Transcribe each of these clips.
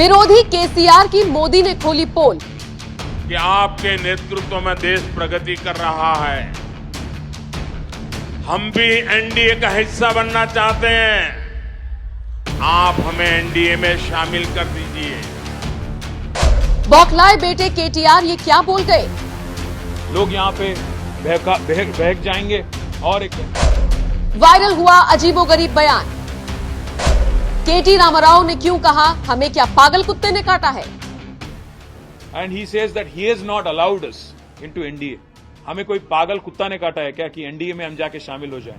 विरोधी केसीआर की मोदी ने खोली पोल। कि आपके नेतृत्व में देश प्रगति कर रहा है। हम भी एनडीए का हिस्सा बनना चाहते हैं। आप हमें एनडीए में शामिल कर दीजिए। बौखलाए बेटे केटीआर ये क्या बोल गए? लोग यहाँ पे बहक जाएंगे। और एक वायरल हुआ अजीबोगरीब बयान। केटी रामाराव ने क्यों कहा हमें क्या पागल कुत्ते ने काटा है? And he says that he has not allowed us into NDA. हमें कोई पागल कुत्ता ने काटा है क्या कि एनडीए में हम जाके शामिल हो जाएं?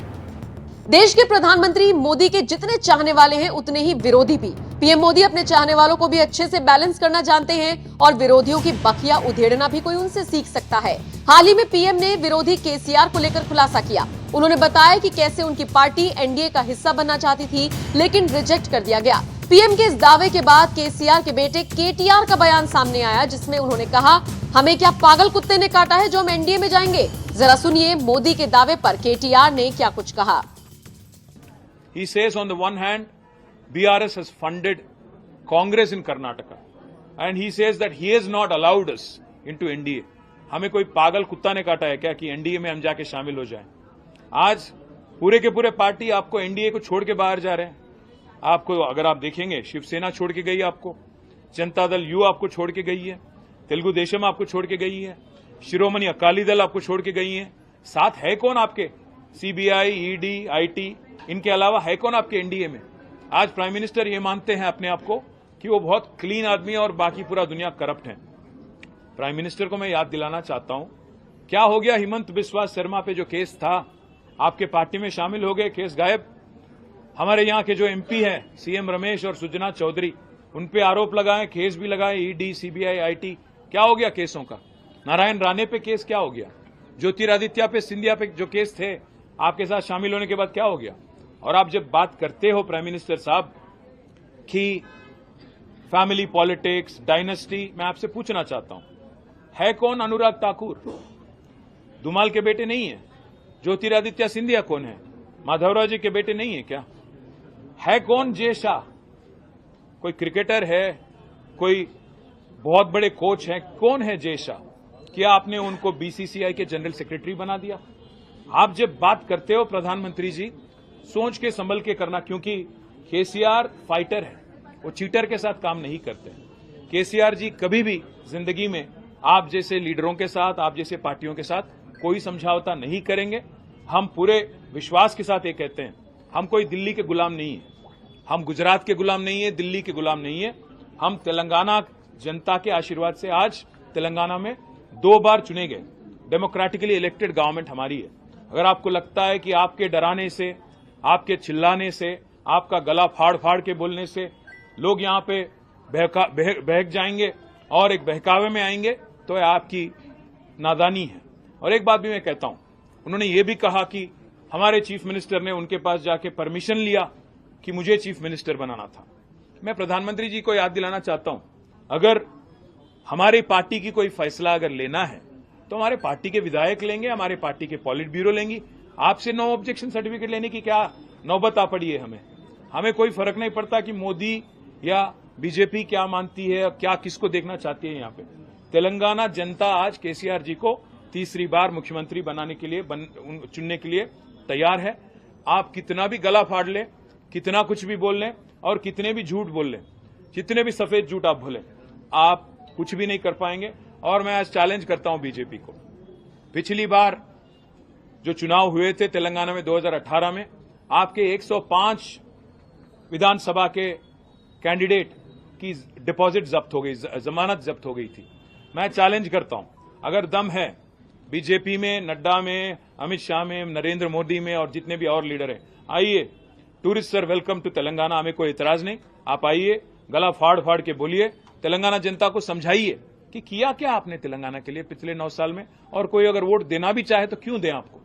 देश के प्रधानमंत्री मोदी के जितने चाहने वाले हैं उतने ही विरोधी भी। पीएम मोदी अपने चाहने वालों को भी अच्छे से बैलेंस करना जानते हैं और विरोधियों की बखिया उधेड़ना भी कोई उनसे सीख सकता है। हाल ही में पीएम ने विरोधी केसीआर को लेकर खुलासा किया। उन्होंने बताया कि कैसे उनकी पार्टी एनडीए का हिस्सा बनना चाहती थी, लेकिन रिजेक्ट कर दिया गया। पीएम के इस दावे के बाद केसीआर के बेटे केटीआर का बयान सामने आया, जिसमें उन्होंने कहा हमें क्या पागल कुत्ते ने काटा है जो हम एनडीए में जाएंगे। जरा सुनिए मोदी के दावे पर केटीआर ने क्या कुछ कहा। He says on the one hand, BRS has funded Congress in Karnataka, and he says that he has not allowed us into NDA. हमें कोई पागल कुत्ता ने काटा है क्या कि एनडीए में हम जाके शामिल हो जाएं? आज पूरे के पूरे पार्टी आपको एनडीए को छोड़ के बाहर जा रहे हैं। आपको अगर आप देखेंगे, शिवसेना छोड़ के गई है आपको, जनता दल यू आपको छोड़ के गई है, तेलुगु देशम आपको छोड़ के गई है, शिरोमणि अकाली दल आपको छोड़ के गई है। साथ है कौन आपके? सीबीआई, ईडी, आईटी, इनके अलावा है कौन आपके एनडीए में? आज प्राइम मिनिस्टर ये मानते हैं अपने आप को कि वो बहुत क्लीन आदमी है और बाकी पूरा दुनिया करप्ट है। प्राइम मिनिस्टर को मैं याद दिलाना चाहता हूं, क्या हो गया हिमंत बिस्वा शर्मा पे जो केस था, आपके पार्टी में शामिल हो गए, केस गायब। हमारे यहाँ के जो एमपी हैं सीएम रमेश और सुजना चौधरी, उन पे आरोप लगाए, केस भी लगाए, ईडी, सीबीआई, आईटी। क्या हो गया केसों का? नारायण राणे पे केस क्या हो गया? ज्योतिरादित्य पे, सिंधिया पे जो केस थे आपके साथ शामिल होने के बाद क्या हो गया? और आप जब बात करते हो प्राइम मिनिस्टर साहब कि फैमिली पॉलिटिक्स, डायनेस्टी, मैं आपसे पूछना चाहता हूं, है कौन अनुराग ठाकुर? धुमाल के बेटे नहीं है? ज्योतिरादित्य सिंधिया कौन है? माधवराव जी के बेटे नहीं है क्या? है कौन जय शाह? कोई क्रिकेटर है? कोई बहुत बड़े कोच हैं? कौन है जय शाह? क्या आपने उनको बीसीसीआई के जनरल सेक्रेटरी बना दिया? आप जब बात करते हो प्रधानमंत्री जी, सोच के संभल के करना, क्योंकि केसीआर फाइटर है, वो चीटर के साथ काम नहीं करते। केसीआर जी कभी भी जिंदगी में आप जैसे लीडरों के साथ, आप जैसे पार्टियों के साथ कोई समझौता नहीं करेंगे। हम पूरे विश्वास के साथ ये कहते हैं, हम कोई दिल्ली के गुलाम नहीं है, हम गुजरात के गुलाम नहीं है, दिल्ली के गुलाम नहीं है। हम तेलंगाना जनता के आशीर्वाद से आज तेलंगाना में 2 बार चुने गए, डेमोक्रेटिकली इलेक्टेड गवर्नमेंट हमारी है। अगर आपको लगता है कि आपके डराने से, आपके चिल्लाने से, आपका गला फाड़ फाड़ के बोलने से लोग यहाँ पे बहक जाएंगे और एक बहकावे में आएंगे, तो आपकी नादानी है। और एक बात भी मैं कहता हूं, उन्होंने ये भी कहा कि हमारे चीफ मिनिस्टर ने उनके पास जाके परमिशन लिया कि मुझे चीफ मिनिस्टर बनाना था। मैं प्रधानमंत्री जी को याद दिलाना चाहता हूं, अगर हमारी पार्टी की कोई फैसला अगर लेना है तो हमारे पार्टी के विधायक लेंगे, हमारे पार्टी के पॉलिट ब्यूरो लेंगी। आपसे नो ऑब्जेक्शन सर्टिफिकेट लेने की क्या नौबत आ पड़ी है? हमें कोई फर्क नहीं पड़ता कि मोदी या बीजेपी क्या मानती है, क्या किसको देखना चाहती है। यहाँ पे तेलंगाना जनता आज केसीआर जी को तीसरी बार मुख्यमंत्री बनाने के लिए, चुनने के लिए तैयार है। आप कितना भी गला फाड़ लें, कितना कुछ भी बोल लें और कितने भी झूठ बोल लें, जितने भी सफेद झूठ आप बोलें, आप कुछ भी नहीं कर पाएंगे। और मैं आज चैलेंज करता हूं बीजेपी को, पिछली बार जो चुनाव हुए थे तेलंगाना में 2018 में, आपके 105 विधानसभा के कैंडिडेट की डिपॉजिट जब्त हो गई, जमानत जब्त हो गई थी। मैं चैलेंज करता हूं, अगर दम है बीजेपी में, नड्डा में, अमित शाह में, नरेंद्र मोदी में और जितने भी और लीडर हैं, आइए, tourist sir welcome to Telangana, हमें कोई इतराज नहीं। आप आइए, गला फाड़ फाड़ के बोलिए, तेलंगाना जनता को समझाइए कि किया क्या आपने तेलंगाना के लिए पिछले 9 साल में। और कोई अगर वोट देना भी चाहे तो क्यों दें आपको?